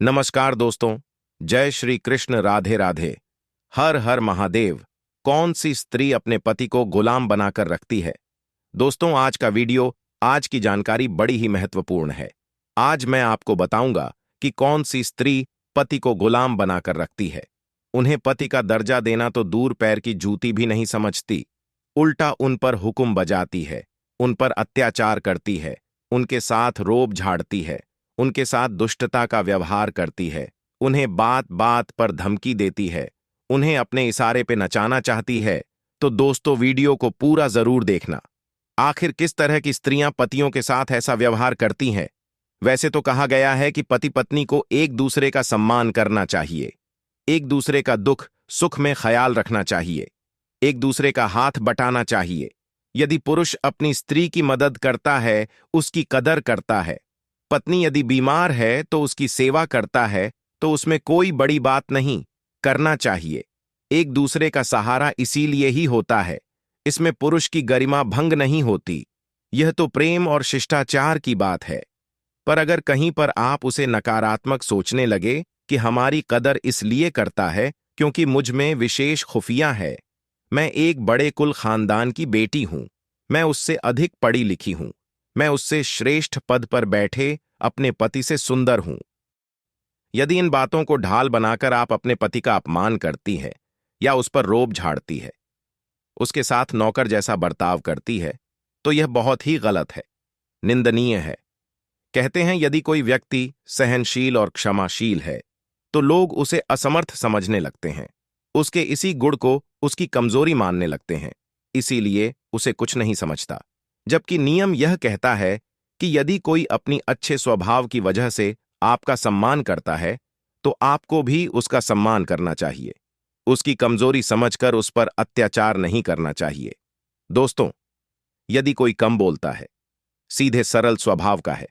नमस्कार दोस्तों। जय श्री कृष्ण। राधे राधे। हर हर महादेव। कौन सी स्त्री अपने पति को गुलाम बनाकर रखती है? दोस्तों, आज का वीडियो, आज की जानकारी बड़ी ही महत्वपूर्ण है। आज मैं आपको बताऊंगा कि कौन सी स्त्री पति को गुलाम बनाकर रखती है। उन्हें पति का दर्जा देना तो दूर, पैर की जूती भी नहीं समझती। उल्टा उन पर हुक्म बजाती है, उन पर अत्याचार करती है, उनके साथ रोब झाड़ती है, उनके साथ दुष्टता का व्यवहार करती है, उन्हें बात बात पर धमकी देती है, उन्हें अपने इशारे पे नचाना चाहती है। तो दोस्तों, वीडियो को पूरा जरूर देखना। आखिर किस तरह की स्त्रियां पतियों के साथ ऐसा व्यवहार करती हैं? वैसे तो कहा गया है कि पति पत्नी को एक दूसरे का सम्मान करना चाहिए, एक दूसरे का दुख सुख में ख्याल रखना चाहिए, एक दूसरे का हाथ बटाना चाहिए। यदि पुरुष अपनी स्त्री की मदद करता है, उसकी कदर करता है, पत्नी यदि बीमार है तो उसकी सेवा करता है, तो उसमें कोई बड़ी बात नहीं, करना चाहिए। एक दूसरे का सहारा इसीलिए ही होता है, इसमें पुरुष की गरिमा भंग नहीं होती। यह तो प्रेम और शिष्टाचार की बात है। पर अगर कहीं पर आप उसे नकारात्मक सोचने लगे कि हमारी कदर इसलिए करता है क्योंकि मुझ में विशेष खुफिया है, मैं एक बड़े कुल खानदान की बेटी हूं, मैं उससे अधिक पढ़ी लिखी हूं, मैं उससे श्रेष्ठ पद पर बैठे अपने पति से सुंदर हूं। यदि इन बातों को ढाल बनाकर आप अपने पति का अपमान करती है या उस पर रोब झाड़ती है, उसके साथ नौकर जैसा बर्ताव करती है, तो यह बहुत ही गलत है, निंदनीय है। कहते हैं, यदि कोई व्यक्ति सहनशील और क्षमाशील है तो लोग उसे असमर्थ समझने लगते हैं, उसके इसी गुण को उसकी कमजोरी मानने लगते हैं, इसीलिए उसे कुछ नहीं समझता। जबकि नियम यह कहता है कि यदि कोई अपनी अच्छे स्वभाव की वजह से आपका सम्मान करता है तो आपको भी उसका सम्मान करना चाहिए। उसकी कमजोरी समझकर उस पर अत्याचार नहीं करना चाहिए। दोस्तों, यदि कोई कम बोलता है, सीधे सरल स्वभाव का है,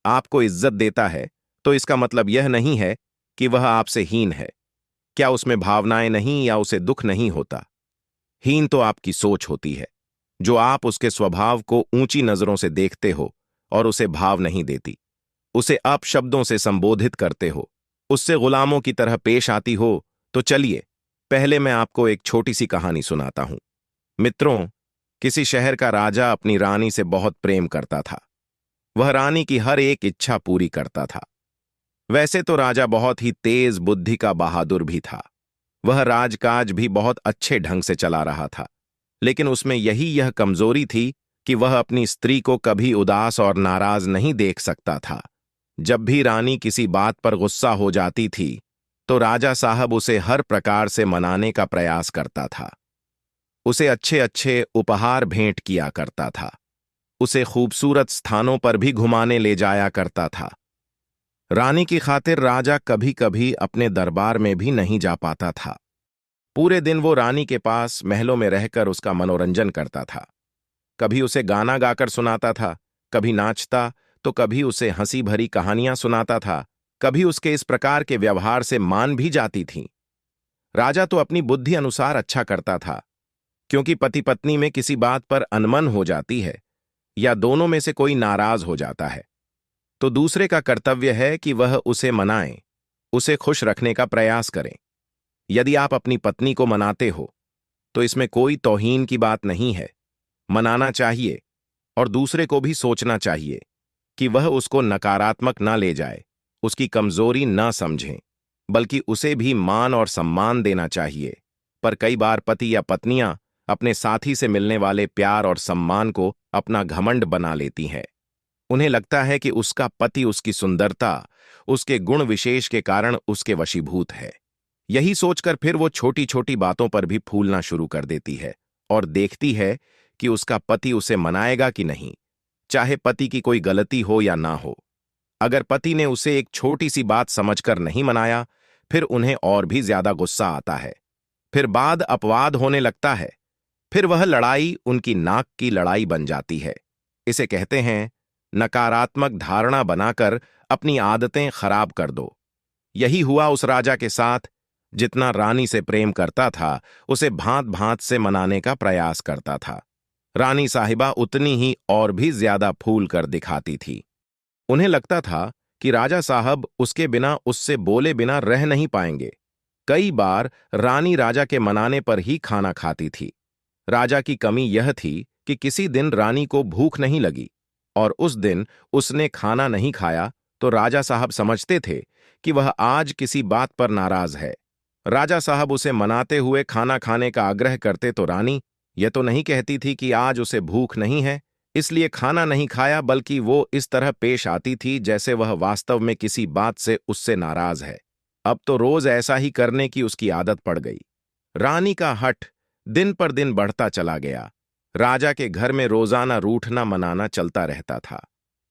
आपको इज्जत देता है, तो इसका मतलब यह नहीं है कि वह आपसे हीन है। क्या उसमें भावनाएं नहीं या उसे दुख नहीं होता? हीन तो आपकी सोच होती है, जो आप उसके स्वभाव को ऊंची नजरों से देखते हो और उसे भाव नहीं देती, उसे अपशब्दों से संबोधित करते हो, उससे गुलामों की तरह पेश आती हो। तो चलिए, पहले मैं आपको एक छोटी सी कहानी सुनाता हूं। मित्रों, किसी शहर का राजा अपनी रानी से बहुत प्रेम करता था। वह रानी की हर एक इच्छा पूरी करता था। वैसे तो राजा बहुत ही तेज बुद्धि का बहादुर भी था। वह राजकाज भी बहुत अच्छे ढंग से चला रहा था, लेकिन उसमें यह कमजोरी थी कि वह अपनी स्त्री को कभी उदास और नाराज नहीं देख सकता था। जब भी रानी किसी बात पर गुस्सा हो जाती थी तो राजा साहब उसे हर प्रकार से मनाने का प्रयास करता था। उसे अच्छे अच्छे उपहार भेंट किया करता था, उसे खूबसूरत स्थानों पर भी घुमाने ले जाया करता था। रानी की खातिर राजा कभी कभी अपने दरबार में भी नहीं जा पाता था। पूरे दिन वो रानी के पास महलों में रहकर उसका मनोरंजन करता था। कभी उसे गाना गाकर सुनाता था, कभी नाचता, तो कभी उसे हंसी भरी कहानियां सुनाता था। कभी उसके इस प्रकार के व्यवहार से मान भी जाती थीं। राजा तो अपनी बुद्धि अनुसार अच्छा करता था, क्योंकि पति पत्नी में किसी बात पर अनमन हो जाती है या दोनों में से कोई नाराज हो जाता है, तो दूसरे का कर्तव्य है कि वह उसे मनाए, उसे खुश रखने का प्रयास करें। यदि आप अपनी पत्नी को मनाते हो तो इसमें कोई तौहीन की बात नहीं है। मनाना चाहिए और दूसरे को भी सोचना चाहिए कि वह उसको नकारात्मक ना ले जाए, उसकी कमजोरी ना समझें, बल्कि उसे भी मान और सम्मान देना चाहिए। पर कई बार पति या पत्नियां अपने साथी से मिलने वाले प्यार और सम्मान को अपना घमंड बना लेती हैं। उन्हें लगता है कि उसका पति उसकी सुंदरता, उसके गुण विशेष के कारण उसके वशीभूत है। यही सोचकर फिर वो छोटी छोटी बातों पर भी फूलना शुरू कर देती है और देखती है कि उसका पति उसे मनाएगा कि नहीं, चाहे पति की कोई गलती हो या ना हो। अगर पति ने उसे एक छोटी सी बात समझकर नहीं मनाया, फिर उन्हें और भी ज्यादा गुस्सा आता है। फिर वाद अपवाद होने लगता है। फिर वह लड़ाई उनकी नाक की लड़ाई बन जाती है। इसे कहते हैं, नकारात्मक धारणा बनाकर अपनी आदतें खराब कर दो। यही हुआ उस राजा के साथ। जितना रानी से प्रेम करता था, उसे भांत भांत से मनाने का प्रयास करता था। रानी साहिबा उतनी ही और भी ज्यादा फूल कर दिखाती थी। उन्हें लगता था कि राजा साहब उसके बिना उससे बोले बिना रह नहीं पाएंगे। कई बार रानी राजा के मनाने पर ही खाना खाती थी। राजा की कमी यह थी कि किसी दिन रानी को भूख नहीं लगी और उस दिन उसने खाना नहीं खाया तो राजा साहब समझते थे कि वह आज किसी बात पर नाराज है। राजा साहब उसे मनाते हुए खाना खाने का आग्रह करते तो रानी यह तो नहीं कहती थी कि आज उसे भूख नहीं है इसलिए खाना नहीं खाया, बल्कि वो इस तरह पेश आती थी जैसे वह वास्तव में किसी बात से उससे नाराज है। अब तो रोज ऐसा ही करने की उसकी आदत पड़ गई। रानी का हठ दिन पर दिन बढ़ता चला गया। राजा के घर में रोजाना रूठना मनाना चलता रहता था।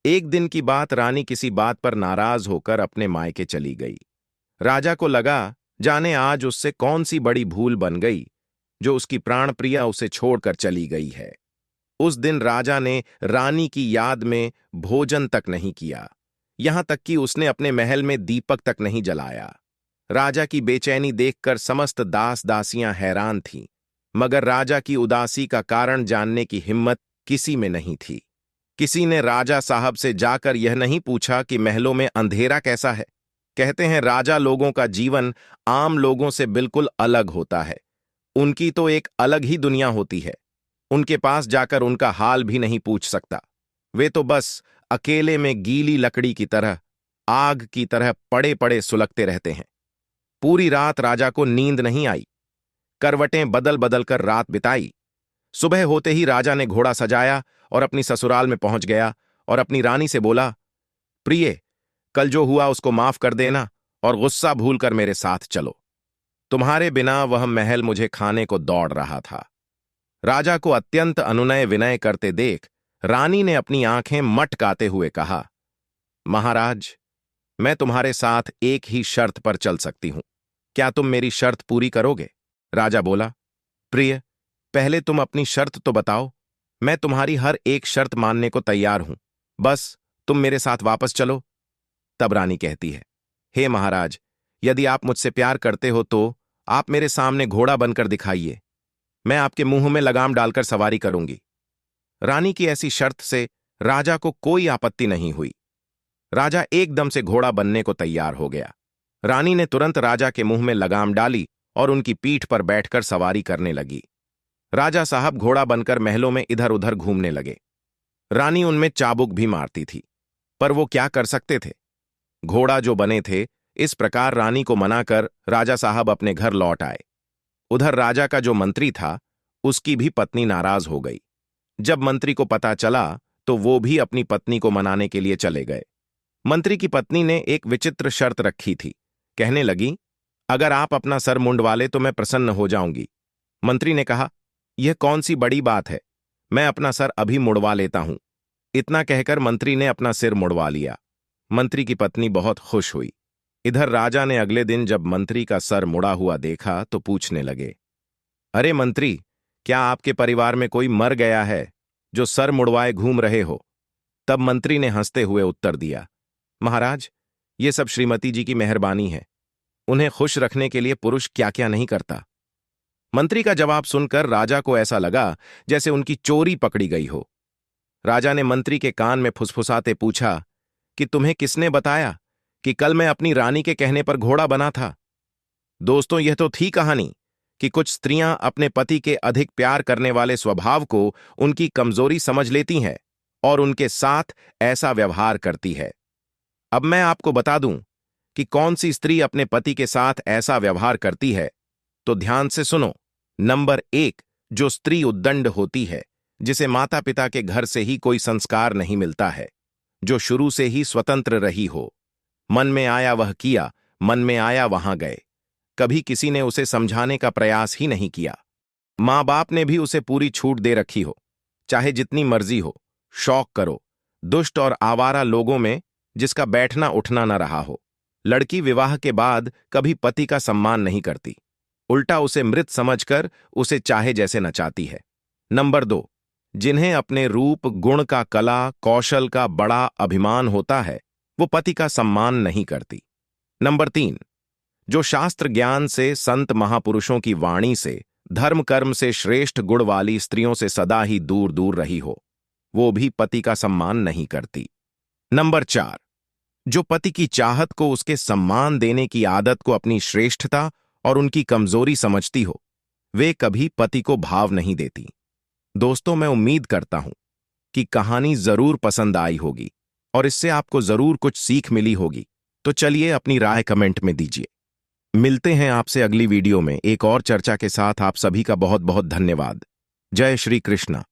एक दिन की बात, रानी किसी बात पर नाराज होकर अपने मायके चली गई। राजा को लगा जाने आज उससे कौन सी बड़ी भूल बन गई जो उसकी प्राण प्रिया उसे छोड़कर चली गई है। उस दिन राजा ने रानी की याद में भोजन तक नहीं किया, यहां तक कि उसने अपने महल में दीपक तक नहीं जलाया। राजा की बेचैनी देखकर समस्त दास दासियां हैरान थीं, मगर राजा की उदासी का कारण जानने की हिम्मत किसी में नहीं थी। किसी ने राजा साहब से जाकर यह नहीं पूछा कि महलों में अंधेरा कैसा है। कहते हैं राजा लोगों का जीवन आम लोगों से बिल्कुल अलग होता है। उनकी तो एक अलग ही दुनिया होती है। उनके पास जाकर उनका हाल भी नहीं पूछ सकता। वे तो बस अकेले में गीली लकड़ी की तरह, आग की तरह पड़े पड़े सुलगते रहते हैं। पूरी रात राजा को नींद नहीं आई। करवटें बदल बदल कर रात बिताई। सुबह होते ही राजा ने घोड़ा सजाया और अपनी ससुराल में पहुंच गया और अपनी रानी से बोला, प्रिय, कल जो हुआ उसको माफ कर देना और गुस्सा भूलकर मेरे साथ चलो। तुम्हारे बिना वह महल मुझे खाने को दौड़ रहा था। राजा को अत्यंत अनुनय विनय करते देख रानी ने अपनी आंखें मटकाते हुए कहा, महाराज, मैं तुम्हारे साथ एक ही शर्त पर चल सकती हूं। क्या तुम मेरी शर्त पूरी करोगे? राजा बोला, प्रिय, पहले तुम अपनी शर्त तो बताओ। मैं तुम्हारी हर एक शर्त मानने को तैयार हूं, बस तुम मेरे साथ वापस चलो। तब रानी कहती है, हे महाराज, यदि आप मुझसे प्यार करते हो तो आप मेरे सामने घोड़ा बनकर दिखाइए। मैं आपके मुंह में लगाम डालकर सवारी करूंगी। रानी की ऐसी शर्त से राजा को कोई आपत्ति नहीं हुई। राजा एकदम से घोड़ा बनने को तैयार हो गया। रानी ने तुरंत राजा के मुंह में लगाम डाली और उनकी पीठ पर बैठकर सवारी करने लगी। राजा साहब घोड़ा बनकर महलों में इधर उधर घूमने लगे। रानी उनमें चाबुक भी मारती थी, पर वो क्या कर सकते थे। घोड़ा जो बने थे, इस प्रकार रानी को मनाकर राजा साहब अपने घर लौट आए। उधर राजा का जो मंत्री था, उसकी भी पत्नी नाराज हो गई। जब मंत्री को पता चला तो वो भी अपनी पत्नी को मनाने के लिए चले गए। मंत्री की पत्नी ने एक विचित्र शर्त रखी थी। कहने लगी, अगर आप अपना सर मुंडवा ले तो मैं प्रसन्न हो जाऊंगी। मंत्री ने कहा, यह कौन सी बड़ी बात है, मैं अपना सर अभी मुड़वा लेता हूं। इतना कहकर मंत्री ने अपना सिर मुड़वा लिया। मंत्री की पत्नी बहुत खुश हुई। इधर राजा ने अगले दिन जब मंत्री का सर मुड़ा हुआ देखा तो पूछने लगे, अरे मंत्री, क्या आपके परिवार में कोई मर गया है जो सर मुड़वाए घूम रहे हो? तब मंत्री ने हंसते हुए उत्तर दिया, महाराज, ये सब श्रीमती जी की मेहरबानी है। उन्हें खुश रखने के लिए पुरुष क्या क्या नहीं करता। मंत्री का जवाब सुनकर राजा को ऐसा लगा जैसे उनकी चोरी पकड़ी गई हो। राजा ने मंत्री के कान में फुसफुसाते पूछा कि तुम्हें किसने बताया कि कल मैं अपनी रानी के कहने पर घोड़ा बना था? दोस्तों, यह तो थी कहानी कि कुछ स्त्रियां अपने पति के अधिक प्यार करने वाले स्वभाव को उनकी कमजोरी समझ लेती हैं और उनके साथ ऐसा व्यवहार करती है। अब मैं आपको बता दूं कि कौन सी स्त्री अपने पति के साथ ऐसा व्यवहार करती है, तो ध्यान से सुनो। नंबर 1, जो स्त्री उद्दंड होती है, जिसे माता पिता के घर से ही कोई संस्कार नहीं मिलता है, जो शुरू से ही स्वतंत्र रही हो, मन में आया वह किया, मन में आया वहां गए, कभी किसी ने उसे समझाने का प्रयास ही नहीं किया। माँ बाप ने भी उसे पूरी छूट दे रखी हो, चाहे जितनी मर्जी हो, शौक करो। दुष्ट और आवारा लोगों में जिसका बैठना उठना न रहा हो। लड़की विवाह के बाद कभी पति का सम्मान नहीं करती, उल्टा उसे मृत समझकर उसे चाहे जैसे नचाती है। नंबर 2, जिन्हें अपने रूप, गुण का, कला, कौशल का बड़ा अभिमान होता है, वो पति का सम्मान नहीं करती। नंबर 3, जो शास्त्र ज्ञान से, संत महापुरुषों की वाणी से, धर्म कर्म से श्रेष्ठ गुण वाली स्त्रियों से सदा ही दूर दूर रही हो, वो भी पति का सम्मान नहीं करती। नंबर 4, जो पति की चाहत को, उसके सम्मान देने की आदत को अपनी श्रेष्ठता और उनकी कमजोरी समझती हो, वे कभी पति को भाव नहीं देती। दोस्तों, मैं उम्मीद करता हूं कि कहानी जरूर पसंद आई होगी और इससे आपको जरूर कुछ सीख मिली होगी। तो चलिए अपनी राय कमेंट में दीजिए। मिलते हैं आपसे अगली वीडियो में एक और चर्चा के साथ। आप सभी का बहुत बहुत धन्यवाद। जय श्री कृष्ण।